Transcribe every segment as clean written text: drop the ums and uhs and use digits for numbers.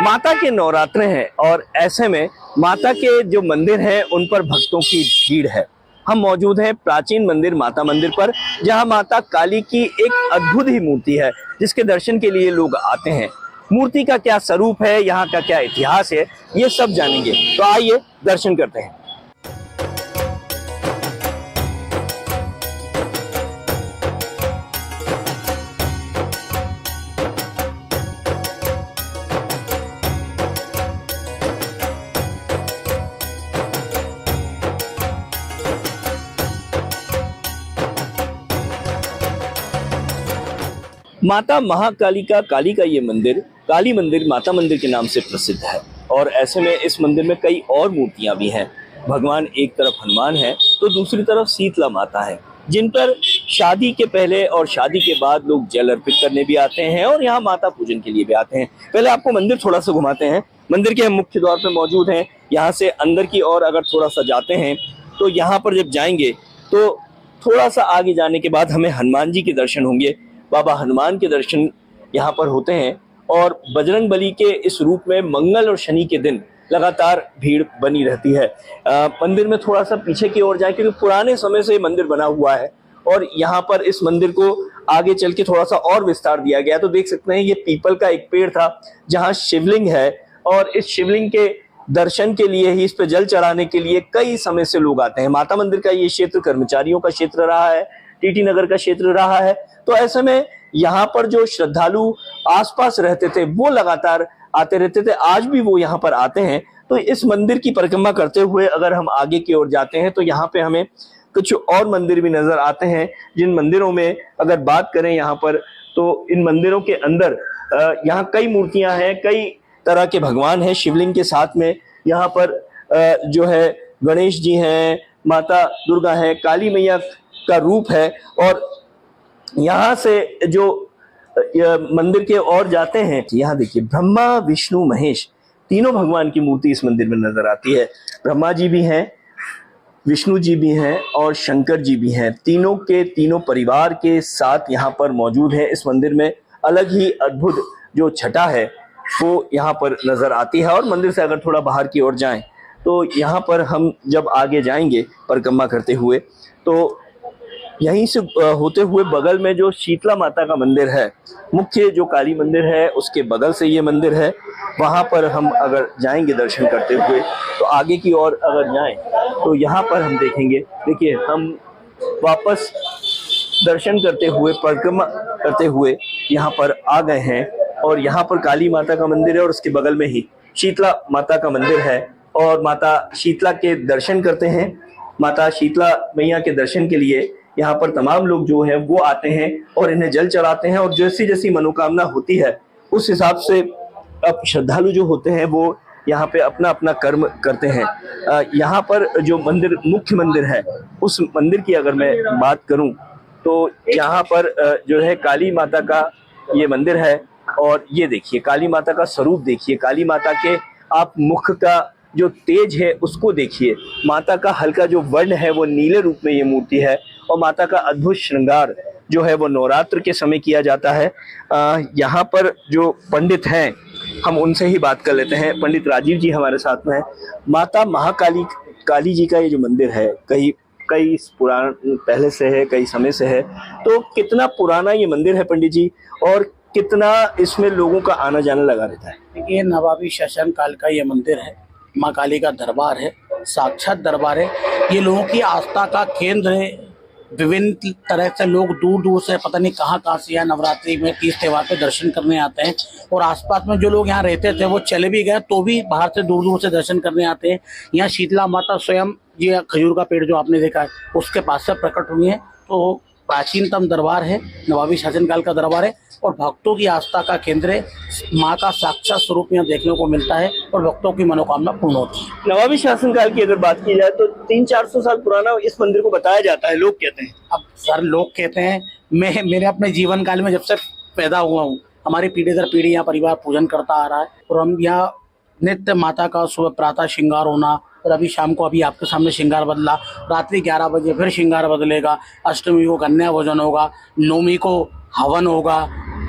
माता के नवरात्रे हैं और ऐसे में माता के जो मंदिर हैं उन पर भक्तों की भीड़ है। हम मौजूद हैं प्राचीन मंदिर माता मंदिर पर, जहां माता काली की एक अद्भुत ही मूर्ति है जिसके दर्शन के लिए लोग आते हैं। मूर्ति का क्या स्वरूप है, यहाँ का क्या इतिहास है, ये सब जानेंगे। तो आइए दर्शन करते हैं। माता महाकाली का काली का ये मंदिर काली मंदिर माता मंदिर के नाम से प्रसिद्ध है और ऐसे में इस मंदिर में कई और मूर्तियां भी हैं। भगवान एक तरफ हनुमान है तो दूसरी तरफ शीतला माता है, जिन पर शादी के पहले और शादी के बाद लोग जल अर्पित करने भी आते हैं और यहाँ माता पूजन के लिए भी आते हैं। पहले आपको मंदिर थोड़ा सा घुमाते हैं। मंदिर के हम मुख्य द्वार पर मौजूद हैं। यहाँ से अंदर की ओर अगर थोड़ा सा जाते हैं तो यहाँ पर जब जाएंगे तो थोड़ा सा आगे जाने के बाद हमें हनुमान जी के दर्शन होंगे। बाबा हनुमान के दर्शन यहाँ पर होते हैं और बजरंगबली के इस रूप में मंगल और शनि के दिन लगातार भीड़ बनी रहती है। मंदिर में थोड़ा सा पीछे की ओर जाए क्योंकि पुराने समय से मंदिर बना हुआ है और यहाँ पर इस मंदिर को आगे चल के थोड़ा सा और विस्तार दिया गया। तो देख सकते हैं ये पीपल का एक पेड़ था जहाँ शिवलिंग है और इस शिवलिंग के दर्शन के लिए ही, इस पे जल चढ़ाने के लिए कई समय से लोग आते हैं। माता मंदिर का ये क्षेत्र कर्मचारियों का क्षेत्र रहा है, टीटी नगर का क्षेत्र रहा है। तो ऐसे में यहाँ पर जो श्रद्धालु आसपास रहते थे वो लगातार आते रहते थे, आज भी वो यहाँ पर आते हैं। तो इस मंदिर की परिक्रमा करते हुए अगर हम आगे की ओर जाते हैं तो यहाँ पे हमें कुछ और मंदिर भी नजर आते हैं, जिन मंदिरों में अगर बात करें यहाँ पर तो इन मंदिरों के अंदर यहाँ कई मूर्तियां हैं, कई तरह के भगवान हैं शिवलिंग के साथ में। यहाँ पर जो है गणेश जी हैं, माता दुर्गा है, काली मैया का रूप है और यहाँ से जो मंदिर के और जाते हैं यहाँ देखिए ब्रह्मा विष्णु महेश तीनों भगवान की मूर्ति इस मंदिर में नजर आती है। ब्रह्मा जी भी हैं, विष्णु जी भी हैं और शंकर जी भी हैं। तीनों के तीनों परिवार के साथ यहाँ पर मौजूद है। इस मंदिर में अलग ही अद्भुत जो छटा है वो यहाँ पर नजर आती है। और मंदिर से अगर थोड़ा बाहर की ओर जाएं तो यहाँ पर हम जब आगे जाएंगे परिक्रमा करते हुए तो यहीं से होते हुए बगल में जो शीतला माता का मंदिर है, मुख्य जो काली मंदिर है उसके बगल से ये मंदिर है, वहां पर हम अगर जाएंगे दर्शन करते हुए तो आगे की ओर अगर जाएं तो यहाँ पर हम देखेंगे, देखिए हम वापस दर्शन करते हुए परिक्रमा करते हुए यहाँ पर आ गए हैं और यहाँ पर काली माता का मंदिर है और उसके बगल में ही शीतला माता का मंदिर है और माता शीतला के दर्शन करते हैं। माता शीतला मैया के दर्शन के लिए यहाँ पर तमाम लोग जो हैं वो आते हैं और इन्हें जल चढ़ाते हैं और जैसी जैसी मनोकामना होती है उस हिसाब से अब श्रद्धालु जो होते हैं वो यहाँ पे अपना अपना कर्म करते हैं। यहाँ पर जो मंदिर मुख्य मंदिर है उस मंदिर की अगर मैं बात करूं तो यहाँ पर जो है काली माता का ये मंदिर है और ये देखिए काली माता का स्वरूप देखिए, काली माता के आप मुख का जो तेज है उसको देखिए, माता का हल्का जो वर्ण है वो नीले रूप में ये मूर्ति है और माता का अद्भुत श्रृंगार जो है वो नवरात्र के समय किया जाता है। यहाँ पर जो पंडित हैं हम उनसे ही बात कर लेते हैं। पंडित राजीव जी हमारे साथ में है। माता महाकाली काली जी का ये जो मंदिर है कई पुरान पहले से है, कई समय से है, तो कितना पुराना ये मंदिर है पंडित जी और कितना इसमें लोगों का आना जाना लगा रहता है? देखिए नवाबी शासन काल का ये मंदिर है, माँ काली का दरबार है, साक्षात दरबार है। ये लोगों की आस्था का केंद्र है। विभिन्न तरह से लोग दूर दूर से पता नहीं कहाँ से यहाँ नवरात्रि में तीज त्योहार पे दर्शन करने आते हैं और आसपास में जो लोग यहाँ रहते थे वो चले भी गए तो भी बाहर से दूर दूर से दर्शन करने आते हैं। यहाँ शीतला माता स्वयं ये खजूर का पेड़ जो आपने देखा है उसके पास से प्रकट हुई है। तो प्राचीनतम दरबार है, नवाबी शासनकाल का दरबार है और भक्तों की आस्था का केंद्र है। माँ का साक्षात स्वरूप यहाँ देखने को मिलता है और भक्तों की मनोकामना पूर्ण होती है। नवाबी शासनकाल की अगर बात की जाए तो 300-400 साल पुराना इस मंदिर को बताया जाता है, लोग कहते हैं। अब सर लोग कहते हैं, मेरे अपने जीवन काल में जब से पैदा हुआ हूँ हमारी पीढ़ी दर पीढ़ी यहाँ परिवार पूजन करता आ रहा है और हम यहाँ नित्य माता का सुबह प्रातः श्रृंगार होना और अभी शाम को अभी आपके सामने श्रृंगार बदला, रात्रि 11 बजे फिर श्रृंगार बदलेगा, अष्टमी को कन्या भोजन होगा, नवमी को हवन होगा,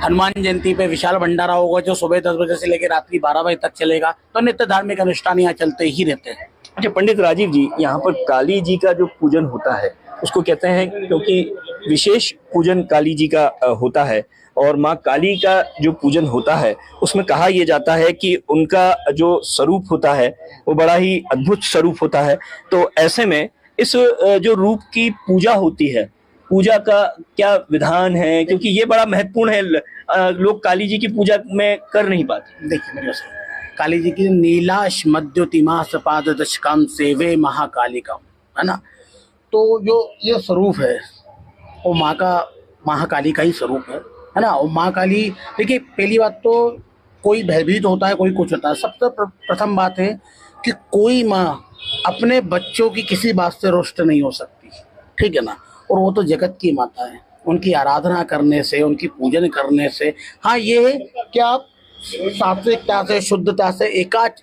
हनुमान जयंती पे विशाल भंडारा होगा जो सुबह 10 बजे से लेकर रात्रि 12 बजे तक चलेगा। तो नित्य धार्मिक अनुष्ठान यहाँ चलते ही रहते हैं। अच्छा पंडित राजीव जी, यहाँ पर काली जी का जो पूजन होता है उसको कहते हैं क्योंकि विशेष पूजन काली जी का होता है, और माँ काली का जो पूजन होता है उसमें कहा यह जाता है कि उनका जो स्वरूप होता है वो बड़ा ही अद्भुत स्वरूप होता है। तो ऐसे में इस जो रूप की पूजा होती है, पूजा का क्या विधान है, क्योंकि ये बड़ा महत्वपूर्ण है, लोग काली जी की पूजा में कर नहीं पाते। देखिए मेरे से काली जी की नीलाश मद्योतिमा सपाद दशकम सेवे महाकालिका, है ना। तो जो ये स्वरूप है वो माँ का, महाकाली का ही स्वरूप है ना। और माँ काली, देखिए पहली बात तो कोई भयभीत होता है, कोई कुछ होता है। सबसे प्रथम बात है कि कोई माँ अपने बच्चों की किसी बात से रुष्ट नहीं हो सकती, ठीक है ना। और वो तो जगत की माता है, उनकी आराधना करने से, उनकी पूजन करने से, हाँ ये है कि आप सात्विकता से, शुद्धता से,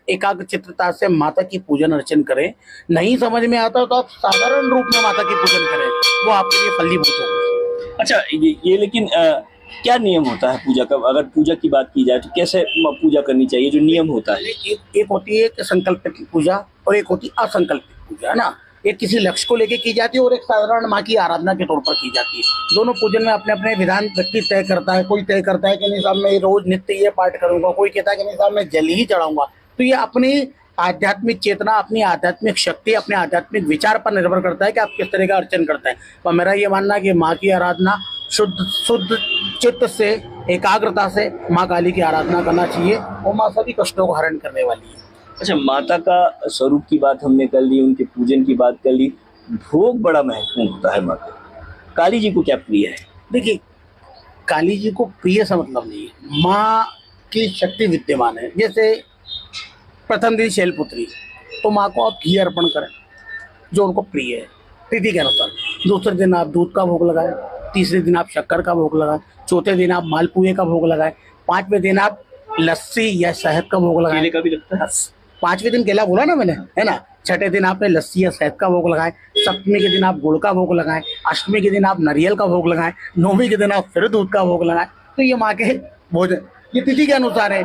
एकाग्रचित्तता से माता की पूजन अर्चन करें। नहीं समझ में आता तो आप साधारण रूप में माता की पूजन करें, वो आपके लिए फलीभूत होगा। अच्छा ये लेकिन क्या नियम होता है पूजा का? अगर पूजा की बात की जाए तो कैसे पूजा करनी चाहिए, जो नियम होता है? एक होती है कि संकल्पित पूजा और एक होती है असंकल्पित पूजा, है ना। एक किसी लक्ष्य को लेकर की जाती है और एक साधारण माँ की आराधना के तौर पर की जाती है। दोनों पूजन में अपने अपने विधान व्यक्ति तय करता है। कोई तय करता है कि नहीं साहब मैं रोज नित्य ये पाठ करूंगा, कोई कहता है कि नहीं साहब मैं जल ही चढ़ाऊंगा। तो ये अपनी आध्यात्मिक चेतना, अपनी आध्यात्मिक शक्ति, अपने आध्यात्मिक विचार पर निर्भर करता है कि आप किस तरह का अर्चन करते हैं। तो मेरा ये मानना है कि माँ की आराधना शुद्ध चित्त से, एकाग्रता से माँ काली की आराधना करना चाहिए। और माँ सभी कष्टों को हरण करने वाली है। अच्छा, माता का स्वरूप की बात हमने कर ली, उनके पूजन की बात कर ली, भोग बड़ा महत्वपूर्ण होता है माँ का। काली जी को क्या प्रिय है? देखिए काली जी को प्रिय से मतलब नहीं है, माँ की शक्ति विद्यमान है। जैसे प्रथम दिन शैलपुत्री, तो माँ को आप घी अर्पण करें जो उनको प्रिय है तिथि के अनुसार। दूसरे दिन आप दूध का भोग लगाएं, तीसरे दिन आप शक्कर का भोग लगाएं, चौथे दिन आप मालपुए का भोग लगाएं, पांचवें दिन आप लस्सी या शहद का भोग लगाएं। केले का भी लगता है? पांचवें दिन केला बोला ना मैंने, है ना। छठे दिन आपने लस्सी या शहद का भोग लगाएं, सप्तमी के दिन आप गुड़ का भोग लगाएं, अष्टमी के दिन आप नारियल का भोग लगाएं, नौवीं के दिन आप फिर दूध का भोग लगाएं। तो ये माँ के भोजन, ये तिथि के अनुसार है,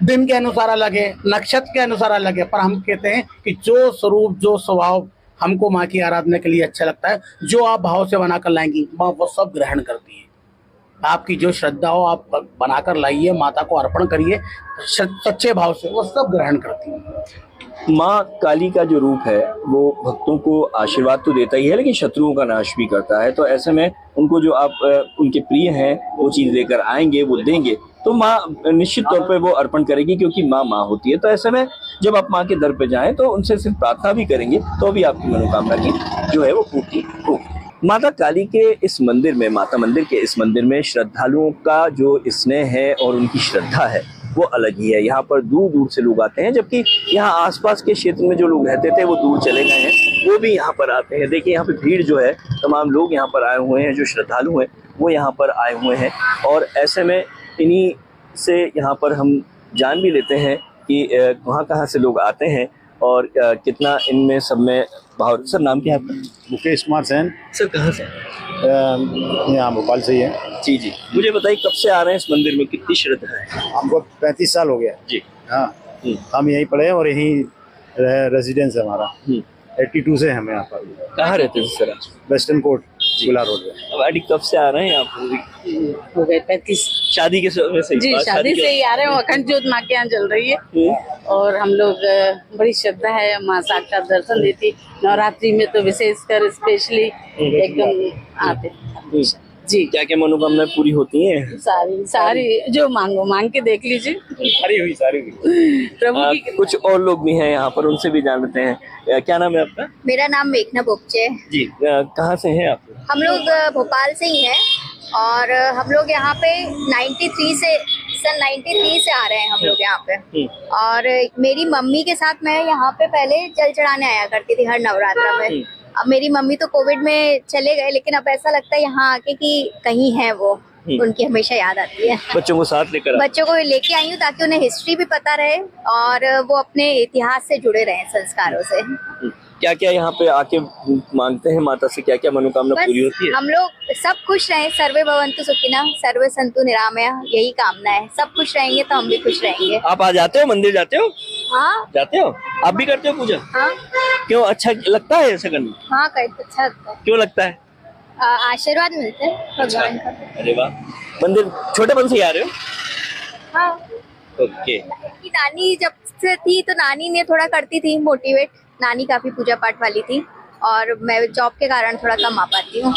दिन के अनुसार अलग है, नक्षत्र के अनुसार अलग है। पर हम कहते हैं कि जो स्वरूप, जो स्वभाव हमको माँ की आराधना के लिए अच्छा लगता है, जो आप भाव से बनाकर लाएंगी माँ वो सब ग्रहण करती है। आपकी जो श्रद्धा हो आप बनाकर लाइए, माता को अर्पण करिए सच्चे भाव से, वो सब ग्रहण करती है। माँ काली का जो रूप है वो भक्तों को आशीर्वाद तो देता ही है, लेकिन शत्रुओं का नाश भी करता है। तो ऐसे में उनको जो आप उनके प्रिय हैं वो चीज लेकर आएंगे, वो देंगे, तो माँ निश्चित तौर पे वो अर्पण करेगी, क्योंकि माँ माँ होती है। तो ऐसे में जब आप माँ के दर पे जाएं तो उनसे सिर्फ प्रार्थना भी करेंगे तो भी आपकी मनोकामना की जो है वो पूर्ति होगी। माता काली के इस मंदिर में, माता मंदिर के इस मंदिर में श्रद्धालुओं का जो स्नेह है और उनकी श्रद्धा है वो अलग ही है। यहाँ पर दूर दूर से लोग आते हैं, जबकि यहाँ आसपास के क्षेत्र में जो लोग रहते थे वो दूर चले गए हैं, वो भी यहाँ पर आते हैं। देखिए यहाँ पे भीड़ जो है, तमाम लोग यहाँ पर आए हुए हैं, जो श्रद्धालु हैं वो यहाँ पर आए हुए हैं। और ऐसे में इन्हीं से यहाँ पर हम जान भी लेते हैं कि कहाँ से लोग आते हैं और कितना इनमें सब में भाव। सर नाम क्या है आपका? मुकेश कुमार सेन। सर कहाँ से? यहाँ भोपाल से ही है। जी जी, मुझे बताइए कब से आ रहे हैं इस मंदिर में, कितनी श्रद्धा है? हमको 35 साल हो गया जी। हाँ, हम यहीं पढ़े और यहीं रेजिडेंस है हमारा। 82 से हम यहाँ पर। कहाँ रहते थे सर? वेस्टर्न कोर्ट गुला रोड में। अब आंटी कब से आ रहे हैं आप? हो गए 35। शादी के समय से? जी शादी से ही आ रहे हैं। अखंड ज्योत माँ के यहाँ जल रही है और हम लोग बड़ी श्रद्धा है, माँ साक्षात दर्शन देती। नवरात्रि में तो विशेषकर स्पेशली एकदम आते जी। क्या क्या मनोकामनाएं पूरी होती हैं? सारी जो मांगो, मांग के देख लीजिए। सारी हुई प्रभु की कुछ और लोग भी हैं यहाँ पर, उनसे भी जान लेते हैं। क्या नाम है आपका? मेरा नाम मेघना बोपचे है जी। कहाँ से हैं आप? हम लोग भोपाल से ही हैं और हम लोग यहाँ पे 93 से सन 93 से आ रहे हैं हम लोग यहाँ पे। और मेरी मम्मी के साथ मैं यहाँ पे पहले जल चढ़ाने आया करती थी हर नवरात्र में। अब मेरी मम्मी तो कोविड में चले गए, लेकिन अब ऐसा लगता है यहाँ आके कि कहीं है वो, उनकी हमेशा याद आती है। बच्चों को साथ लेकर? बच्चों को लेके आई हूँ ताकि उन्हें हिस्ट्री भी पता रहे और वो अपने इतिहास से जुड़े रहे संस्कारों से। क्या क्या यहाँ पे आके मांगते हैं माता से, क्या क्या मनोकामना बस पूरी होती है? हम लोग सब खुश रहें, सर्वे भवन्तु सुखिनः, सर्वे सन्तु निरामया, यही कामना है। सब खुश रहेंगे तो हम भी खुश रहेंगे। आप आ जाते हो, मंदिर जाते हो? हाँ जाते हो? आप भी करते हो पूजा? हाँ क्यों, अच्छा लगता है ऐसा करना? हाँ, करते अच्छा लगता है। क्यों लगता है? आशीर्वाद मिलते हैं भगवान का। अरे वाह, मंदिर छोटेपन से ही आ रहे हो? हाँ, ओके। कि नानी जब से थी तो नानी ने थोड़ा करती थी मोटिवेट, नानी काफी पूजा पाठ वाली थी और मैं जॉब के कारण थोड़ा कम आ पाती हूँ।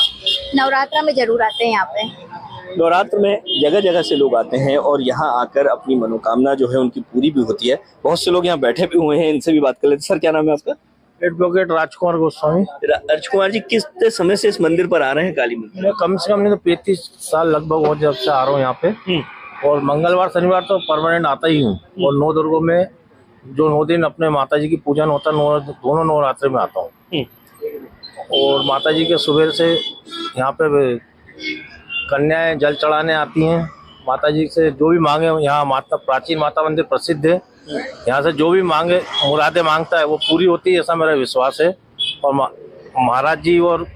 नवरात्रा में जरूर आते हैं यहाँ पे। नवरात्र में जगह जगह से लोग आते हैं और यहाँ आकर अपनी मनोकामना जो है उनकी पूरी भी होती है। बहुत से लोग यहाँ बैठे भी हुए हैं, इनसे भी बात कर लेते हैं। सर, क्या नाम है आपका? एडवोकेट राजकुमार गोस्वामी। राजकुमार जी, किस समय से इस मंदिर पर आ रहे हैं काली मंदिर? मैं कम से कम नहीं तो 35 साल लगभग हो जब से आ रहा हूँ यहाँ पे, और मंगलवार शनिवार तो परमानेंट आता ही हूँ। और 9 दुर्गों में जो 9 दिन अपने माता जी की पूजन होता है, दोनों नवरात्रि में आता हूँ। और माता जी के सुबह से यहाँ पे कन्याएं जल चढ़ाने आती हैं। माता जी से जो भी मांगे, यहाँ माता प्राचीन माता मंदिर प्रसिद्ध है, यहाँ से जो भी मांगे मुरादें मांगता है वो पूरी होती है, ऐसा मेरा विश्वास है। और महाराज जी और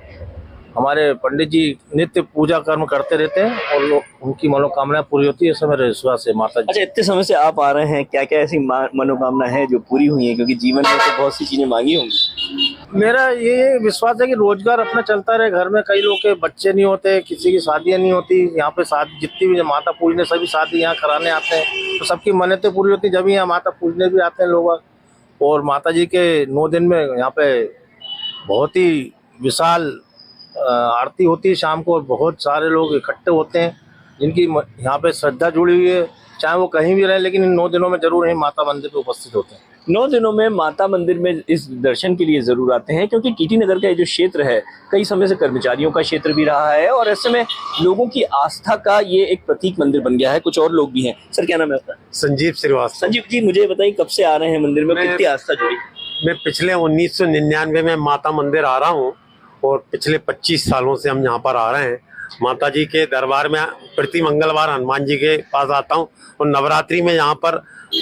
हमारे पंडित जी नित्य पूजा कर्म करते रहते हैं और लोग उनकी मनोकामना पूरी होती है, ऐसा मेरा विश्वास है माता जी। अच्छा, इतने समय से आप आ रहे हैं, क्या क्या ऐसी मनोकामना है जो पूरी हुई है? क्योंकि जीवन में तो बहुत सी चीजें मांगी होंगी। मेरा ये विश्वास है कि रोजगार अपना चलता रहे। घर में कई लोग के बच्चे नहीं होते, किसी की शादियां नहीं होती। यहाँ पे शादी जितनी भी माता पूजने सभी शादी यहाँ कराने आते हैं, तो सबकी मन्नतें पूरी होती, जब यहाँ माता पूजने भी आते हैं लोग। और माता जी के 9 दिन में यहाँ पे बहुत ही विशाल आरती होती है शाम को, और बहुत सारे लोग इकट्ठे होते हैं जिनकी यहाँ पे श्रद्धा जुड़ी हुई है, चाहे वो कहीं भी रहे, लेकिन इन 9 दिनों में जरूर यहीं माता मंदिर पे उपस्थित होते हैं। 9 दिनों में माता मंदिर में इस दर्शन के लिए जरूर आते हैं, क्योंकि टीटी नगर का ये जो क्षेत्र है कई समय से कर्मचारियों का क्षेत्र भी रहा है और ऐसे में लोगों की आस्था का ये एक प्रतीक मंदिर बन गया है। कुछ और लोग भी हैं। सर, क्या नाम है आपका? संजीव श्रीवास्तव। संजीव जी, मुझे बताइए कब से आ रहे हैं मंदिर में, कितनी आस्था जुड़ी? मैं पिछले 1999 में माता मंदिर आ रहा हूँ और पिछले 25 सालों से हम यहाँ पर आ रहे हैं। माता जी के दरबार में प्रति मंगलवार हनुमान जी के पास आता हूँ और नवरात्रि में यहाँ पर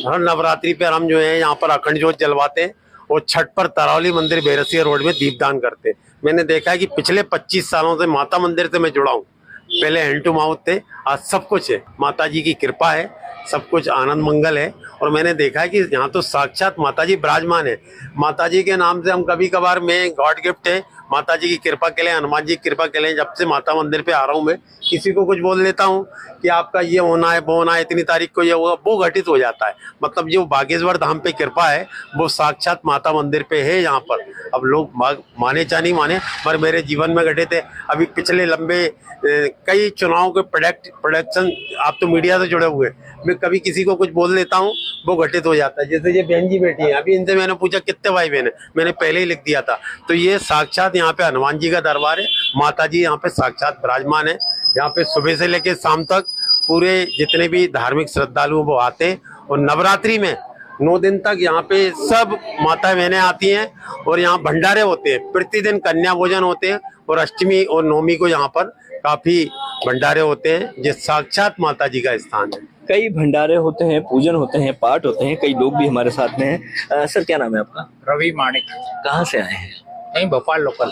हर नवरात्रि पर हम जो है यहाँ पर अखंड ज्योत जलवाते हैं और छठ पर तरौली मंदिर बेरसिया रोड में दीपदान करते हैं। मैंने देखा है कि पिछले 25 सालों से माता मंदिर से मैं जुड़ा हूँ। पहले हैंड टू माउथ थे, आज सब कुछ है। माता जी की कृपा है, सब कुछ आनंद मंगल है। और मैंने देखा है कि यहाँ तो साक्षात माता जी विराजमान है। माता जी के नाम से हम कभी कभार, मैं गॉड गिफ्ट है माता जी की कृपा के लिए, हनुमान जी की कृपा के लिए, जब से माता मंदिर पे आ रहा हूँ मैं किसी को कुछ बोल देता हूँ कि आपका ये होना है, वो होना है, इतनी तारीख को ये होगा, वो घटित हो जाता है। मतलब जो बागेश्वर धाम पे कृपा है वो साक्षात माता मंदिर पे है यहाँ पर। अब लोग माने चाहे नहीं माने, पर मेरे जीवन में घटित है। अभी पिछले लंबे कई चुनाव के प्रोडक्शन, आप तो मीडिया से जुड़े हुए, मैं कभी किसी को कुछ बोल देता हूँ वो घटित हो जाता है। जैसे ये बहन जी बैठी है, अभी इनसे मैंने पूछा कितने भाई बहन है, मैंने पहले ही लिख दिया था। तो ये साक्षात यहाँ पे हनुमान जी का दरबार है, माता जी यहाँ पे साक्षात विराजमान है। यहाँ पे सुबह से लेकर शाम तक पूरे जितने भी धार्मिक श्रद्धालु वो आते हैं और नवरात्रि में 9 दिन तक यहाँ पे सब माता बहनें आती हैं और यहाँ भंडारे होते हैं। प्रतिदिन कन्या भोजन होते हैं और अष्टमी और नवमी को यहाँ पर काफी भंडारे होते हैं। जो साक्षात माता जी का स्थान है। कई भंडारे होते हैं, पूजन होते हैं, पाठ होते हैं। कई लोग भी हमारे साथ में हैं। सर, क्या नाम है आपका? रवि माणिक। कहाँ से आए हैं? यहीं भोपाल लोकल।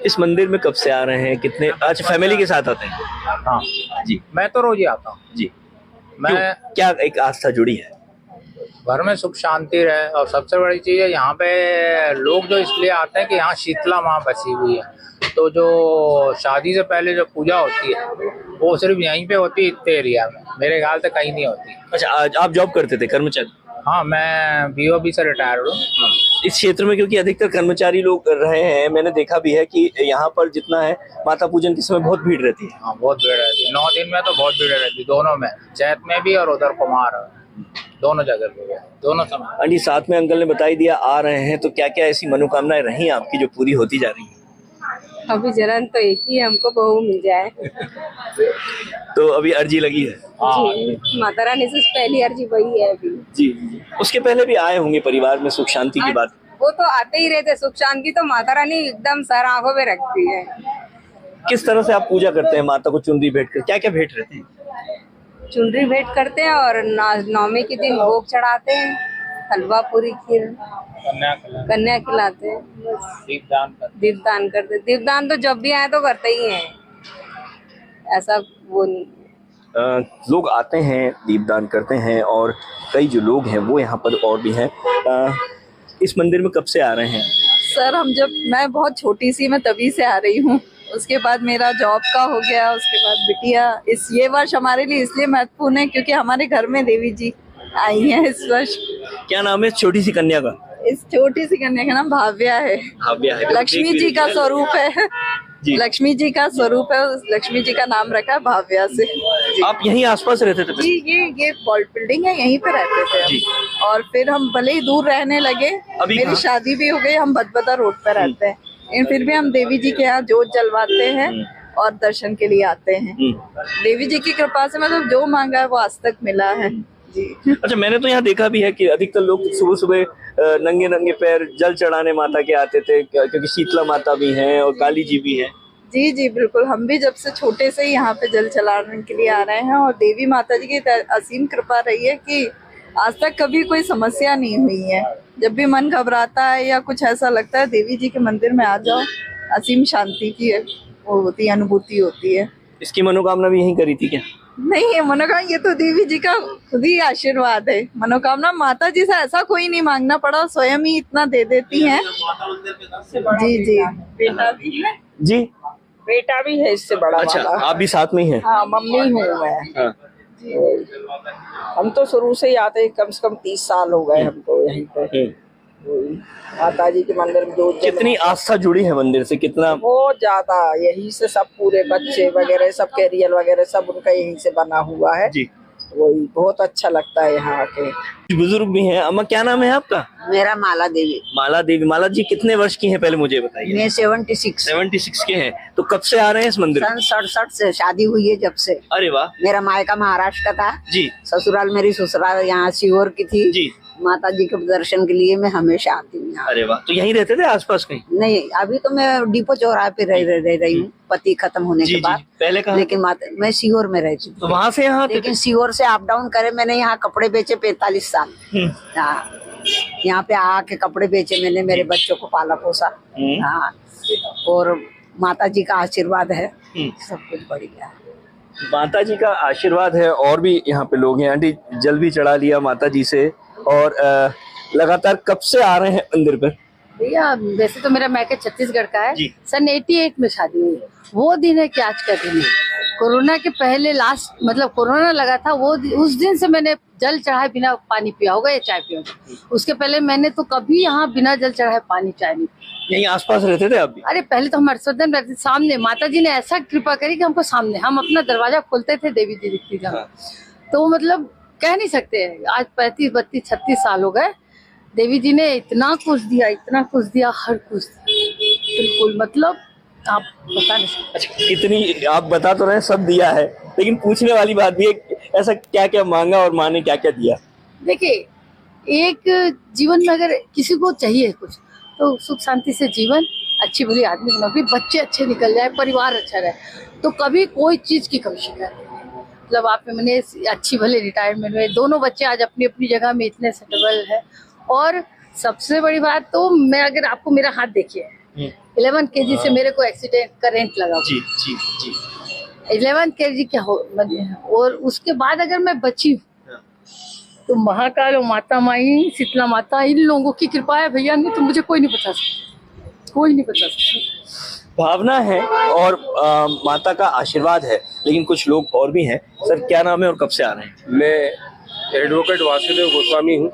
इस मंदिर में कब से आ रहे हैं? कितने? अच्छा, फैमिली के साथ आते हैं? हाँ जी। मैं तो रोज ही आता हूँ जी। मैं। क्या एक आस्था जुड़ी है? घर में सुख शांति रहे, और सबसे बड़ी चीज है यहाँ पे लोग जो इसलिए आते हैं कि यहाँ शीतला माँ बसी हुई है। तो जो शादी से पहले जो पूजा होती है वो सिर्फ यहीं पे होती है, इतने एरिया में, मेरे ख्याल से कहीं नहीं होती। अच्छा, आप जॉब करते थे, कर्मचारी? हाँ, मैं BOB से रिटायर्ड हूँ। इस क्षेत्र में क्योंकि अधिकतर कर्मचारी लोग रहे हैं, मैंने देखा भी है कि यहाँ पर जितना है माता पूजन के समय बहुत भीड़ रहती है। हाँ, बहुत भीड़ रहती है। 9 दिन में तो बहुत भीड़ रहती है, दोनों में, चैत में भी और उधर कुमार, दोनों जगह पे, दोनों समय। अंडी, साथ में अंकल ने बताई दिया आ रहे हैं, तो क्या क्या ऐसी मनोकामनाएं रही आपकी जो पूरी होती जा रही है? अभी जलन तो एक ही, हमको बहू मिल जाए। तो अभी अर्जी लगी है? जी, माता रानी से पहली अर्जी वही है अभी। जी। उसके पहले भी आए होंगे परिवार में सुख शांति की बात? वो तो आते ही रहते, सुख शांति तो माता रानी एकदम सर आंखों में रखती है। किस तरह से आप पूजा करते हैं माता को? चुनरी भेंट कर, क्या क्या भेंट रहते हैं? चुनरी भेंट करते हैं और नवमी के दिन भोग चढ़ाते हैं, हलवा पूरी खीर कन्या कन्या खिलाते हैं, दीपदान करते। दीपदान तो जब भी आए तो करते ही हैं, ऐसा वो नहीं। लोग आते हैं, दीपदान करते हैं, और कई जो लोग हैं वो यहाँ पर और भी हैं। इस मंदिर में कब से आ रहे हैं? सर मैं बहुत छोटी सी, मैं तभी से आ रही हूँ। उसके बाद मेरा जॉब का हो गया, उसके बाद बिटिया। ये वर्ष हमारे लिए इसलिए महत्वपूर्ण है क्योंकि हमारे घर में देवी जी आई हैं इस वर्ष। क्या नाम है छोटी सी कन्या का? इस छोटी सी कन्या का नाम भाव्या है। भाव्या है, लक्ष्मी जी का स्वरूप है जी। लक्ष्मी जी का स्वरूप है, उस लक्ष्मी जी का नाम रखा है भाव्या से जी। आप यहीं आसपास रहते थे? जी, ये बॉल्ट बिल्डिंग है, यहीं पे रहते थे जी। हम। और फिर हम भले ही दूर रहने लगे, अभी मेरी कहाँ? शादी भी हो गई, हम भदभदा रोड पे रहते हैं, लेकिन फिर भी हम देवी जी के यहाँ जोत जलवाते हैं और दर्शन के लिए आते हैं। देवी जी की कृपा से मतलब जो मांगा है वो आज तक मिला है जी। अच्छा, मैंने तो यहाँ देखा भी है कि अधिकतर लोग सुबह सुबह नंगे नंगे पैर जल चढ़ाने माता के आते थे, क्योंकि शीतला माता भी हैं और काली जी भी हैं। जी जी बिल्कुल, हम भी जब से छोटे से ही यहाँ पे जल चढ़ाने के लिए आ रहे हैं, और देवी माता जी की असीम कृपा रही है कि आज तक कभी कोई समस्या नहीं हुई है। जब भी मन घबराता है या कुछ ऐसा लगता है, देवी जी के मंदिर में आ जाओ, असीम शांति की वो होती है, अनुभूति होती है। इसकी मनोकामना भी यहीं करी थी क्या? नहीं है मनोकामना, ये तो देवी जी का खुद ही आशीर्वाद है। मनोकामना माता जी से ऐसा कोई नहीं मांगना पड़ा, स्वयं ही इतना दे देती हैं। जी जी, बेटा भी है जी, बेटा भी है इससे बड़ा अच्छा, वाला। आप भी साथ में ही हैं? हाँ, मम्मी हूँ मैं। हाँ। हम तो शुरू से ही आते हैं, कम से कम 30 साल हो गए हमको यहीं पे। माता जी के मंदिर में जो कितनी आस्था जुड़ी है मंदिर से, कितना? बहुत ज्यादा, यही से सब पूरे बच्चे वगैरह सब कैरियर वगैरह सब उनका यहीं से बना हुआ है जी। वही बहुत अच्छा लगता है यहाँ आके। बुजुर्ग भी हैं। अम्मा, क्या नाम है आपका? मेरा माला देवी। माला देवी। माला जी कितने वर्ष की हैं, पहले मुझे बताइए। मैं 76। 76 के हैं। तो कब से आ रहे हैं इस मंदिर? सन 67 से शादी हुई है जब से। अरे वाह। मेरा मायका महाराष्ट्र का था जी। ससुराल मेरी ससुराल यहाँ सीहोर की थी जी। माता जी के दर्शन के लिए मैं हमेशा आती हूँ यहाँ। अरे वाह, तो यहीं रहते थे आसपास कहीं? नहीं, अभी तो मैं डिपो चौराहे पे रह रही हूँ, पति खत्म होने जी, के बाद। जी। पहले कहाँ? लेकिन मैं सीहोर में रहती थी। तो वहाँ से यहाँ? लेकिन सीहोर से अप डाउन करे मैंने, यहाँ कपड़े बेचे 45 साल। हाँ, यहाँ पे आके कपड़े बेचे मैंने, मेरे बच्चों को पाला पोसा। हाँ, और माता जी का आशीर्वाद है, सब कुछ बढ़िया है। माता जी का आशीर्वाद है। और भी यहाँ पे लोग हैं। आंटी, जल भी चढ़ा लिया माता जी से, और लगातार कब से आ रहे हैं मंदिर पर? भैया वैसे तो मेरा मैके छत्तीसगढ़ का है। जी। सन 88 में शादी हुई। वो दिन है कि आज का दिन है। कोरोना के पहले लास्ट मतलब कोरोना लगा था वो उस दिन से मैंने जल चढ़ाए बिना पानी पिया होगा या चाय पिया होगा। उसके पहले मैंने तो कभी यहाँ बिना जल चढ़ाए पानी चाय नहीं पिया। यहीं आसपास रहते थे आप भी? अरे पहले तो हम हर्षवर्धन रहते सामने। माता जी ने ऐसा कृपा करी कि हमको सामने, हम अपना दरवाजा खोलते थे, देवी जी दिखती थी। तो मतलब कह नहीं सकते। आज 35, 32, 36 साल हो गए। देवी जी ने इतना कुछ दिया, इतना कुछ दिया, हर कुछ बिल्कुल मतलब आप बता नहीं सकते। अच्छा, कितनी आप बता तो रहे हैं सब दिया है, लेकिन पूछने वाली बात भी है, ऐसा क्या क्या मांगा और माँ ने क्या क्या दिया? देखिए, एक जीवन में अगर किसी को चाहिए कुछ तो सुख शांति से जीवन, अच्छी बुरी आदमी नौकरी, बच्चे अच्छे निकल जाए, परिवार अच्छा रहे, तो कभी कोई चीज की कमी शिकायत नहीं। मतलब आप मैंने अच्छी भले रिटायरमेंट में, दोनों बच्चे आज अपनी अपनी जगह में इतने सेटेबल है। और सबसे बड़ी बात तो मैं अगर आपको मेरा हाथ देखिए, 11 kg से मेरे को एक्सीडेंट करंट लगा। जी जी जी। 11 kg क्या हो, और उसके बाद अगर मैं बची हूँ तो महाकाल और माता माई शीतला माता इन लोगों की कृपा है भैया, नहीं तो मुझे कोई नहीं बता सकता, कोई नहीं बता सकता। भावना है और माता का आशीर्वाद है। लेकिन कुछ लोग और भी हैं। सर, क्या नाम है और कब से आ रहे हैं? मैं एडवोकेट वासुदेव गोस्वामी हूँ।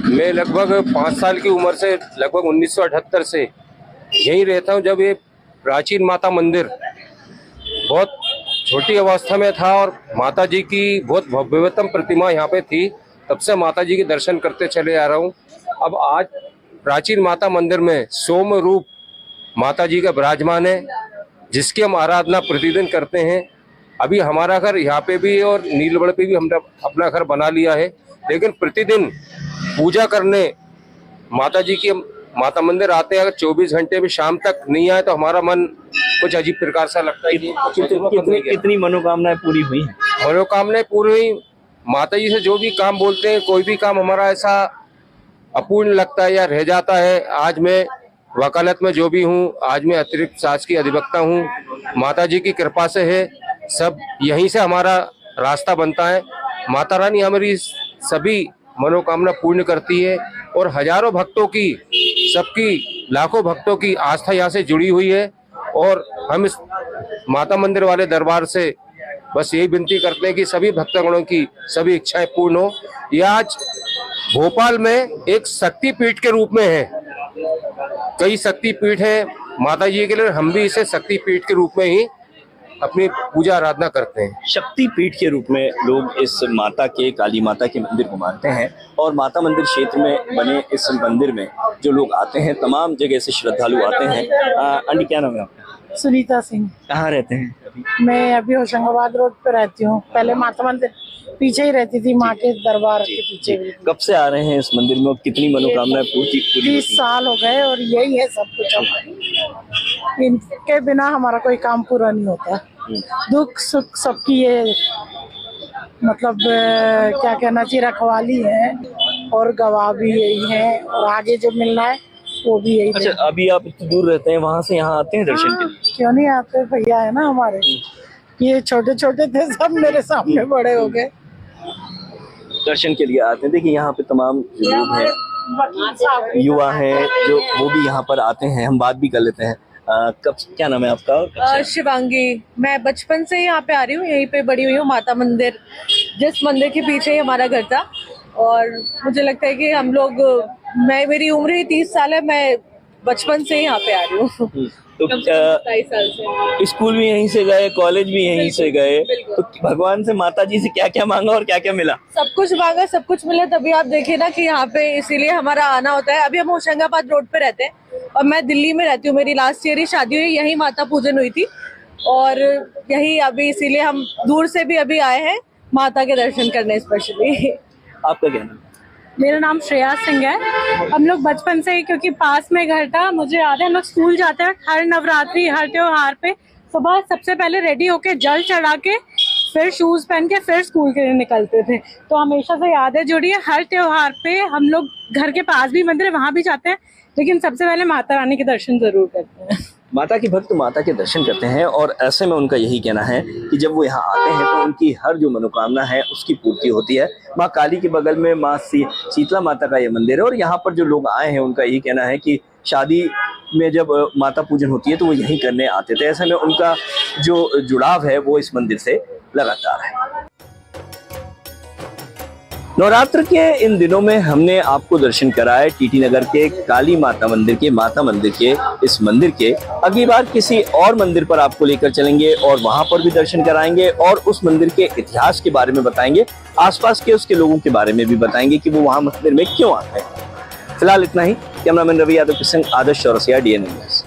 मैं लगभग 5 साल की उम्र से लगभग 1978 से यहीं रहता हूँ। जब ये प्राचीन माता मंदिर बहुत छोटी अवस्था में था और माता जी की बहुत भव्यतम प्रतिमा यहाँ पे थी, तब से माता जी के दर्शन करते चले आ रहा हूँ। अब आज प्राचीन माता मंदिर में सोम रूप माता जी का विराजमान है, जिसकी हम आराधना प्रतिदिन करते हैं। अभी हमारा घर यहाँ पे भी और नीलगढ़ पे भी हमने अपना घर बना लिया है, लेकिन प्रतिदिन पूजा करने माता जी की माता मंदिर आते हैं। अगर 24 घंटे में शाम तक नहीं आए तो हमारा मन कुछ अजीब प्रकार सा लगता है। कितनी मनोकामनाएं पूरी हुई हैं? मनोकामनाएं पूरी हुई, माता जी से जो भी काम बोलते हैं, कोई भी काम हमारा ऐसा अपूर्ण लगता है या रह जाता है। आज मैं वकालत में जो भी हूँ, आज मैं अतिरिक्त शासकीय अधिवक्ता हूँ, माता जी की कृपा से है। सब यहीं से हमारा रास्ता बनता है। माता रानी हमारी सभी मनोकामना पूर्ण करती है और हजारों भक्तों की, सबकी लाखों भक्तों की आस्था यहाँ से जुड़ी हुई है। और हम इस माता मंदिर वाले दरबार से बस यही विनती करते हैं कि सभी भक्तगणों की सभी इच्छाएं पूर्ण हो। यह आज भोपाल में एक शक्तिपीठ के रूप में है। कई शक्तिपीठ है माता जी के लिए, हम भी इसे शक्तिपीठ के रूप में ही अपनी पूजा आराधना करते हैं। शक्ति पीठ के रूप में लोग इस माता के, काली माता के मंदिर को मानते हैं और माता मंदिर क्षेत्र में बने इस मंदिर में जो लोग आते हैं, तमाम जगह से श्रद्धालु आते हैं। आंटी क्या नाम है आपका? सुनीता सिंह। कहाँ रहते हैं अभी? मैं अभी होशंगाबाद रोड पे रहती हूँ। पहले माता मंदिर पीछे ही रहती थी, माँ के दरबार के पीछे। कब से आ रहे हैं इस मंदिर में और कितनी मनोकामनाएं पूरी 20 साल हो गए और यही है सब कुछ। इनके बिना हमारा कोई काम पूरा नहीं होता। दुख सुख सबकी ये मतलब क्या कहना चाहिए, रखवाली है और गवाह भी यही है और आगे जो मिलना है वो भी यही। अच्छा, अभी आप इतनी दूर रहते हैं, वहाँ से यहाँ आते हैं दर्शन के लिए? क्यों नहीं आते, भैया है ना हमारे। ये छोटे छोटे थे, सब मेरे सामने बड़े हो गए, दर्शन के लिए आते हैं। देखिए यहाँ पे तमाम जो लोग हैं, युवा हैं, जो वो भी यहाँ पर आते हैं। हम बात भी कर लेते हैं। कब, क्या नाम है आपका? शिवांगी। मैं बचपन से यहाँ पे आ रही हूँ, यहीं पे बड़ी हुई हूँ। माता मंदिर, जिस मंदिर के पीछे ही हमारा घर था, और मुझे लगता है कि हम लोग, मेरी उम्र ही 30 साल है, मैं बचपन से यहाँ पे आ रही हूँ। तो 27 साल से। स्कूल भी यहीं से गए, कॉलेज भी यहीं से गए, तो भगवान से, माता जी से क्या क्या मांगा और क्या क्या मिला? सब कुछ मांगा, सब कुछ मिला। तभी आप देखिए ना कि यहाँ पे इसीलिए हमारा आना होता है। अभी हम होशंगाबाद रोड पे रहते हैं और मैं दिल्ली में रहती हूँ। मेरी लास्ट ईयर ही शादी हुई, यही माता पूजन हुई थी और यही अभी, इसीलिए हम दूर से भी अभी आए हैं माता के दर्शन करने स्पेशली। आपका क्या नाम? मेरा नाम श्रेया सिंह है। हम लोग बचपन से ही, क्योंकि पास में घर था, मुझे याद है हम लोग स्कूल जाते हैं हर नवरात्रि, हर त्योहार पे सुबह सबसे पहले रेडी होके जल चढ़ा के फिर शूज पहन के फिर स्कूल के लिए निकलते थे। तो हमेशा से यादें जुड़ी है। हर त्योहार पे हम लोग, घर के पास भी मंदिर है वहाँ भी जाते हैं, लेकिन सबसे पहले माता रानी के दर्शन जरूर करते हैं। माता के भक्त माता के दर्शन करते हैं और ऐसे में उनका यही कहना है कि जब वो यहाँ आते हैं तो उनकी हर जो मनोकामना है उसकी पूर्ति होती है। माँ काली के बगल में माँ शीतला माता का ये मंदिर है और यहाँ पर जो लोग आए हैं उनका यही कहना है कि शादी में जब माता पूजन होती है तो वो यही करने आते थे। ऐसे में उनका जो जुड़ाव है वो इस मंदिर से लगातार है। नवरात्र के इन दिनों में हमने आपको दर्शन कराए टीटी नगर के काली माता मंदिर के, माता मंदिर के, इस मंदिर के। अगली बार किसी और मंदिर पर आपको लेकर चलेंगे और वहां पर भी दर्शन कराएंगे और उस मंदिर के इतिहास के बारे में बताएंगे, आसपास के उसके लोगों के बारे में भी बताएंगे कि वो वहां मंदिर में क्यों आते हैं। फिलहाल इतना ही। कैमरामैन रवि यादव के संग आदर्श चौरसिया, DN न्यूज़।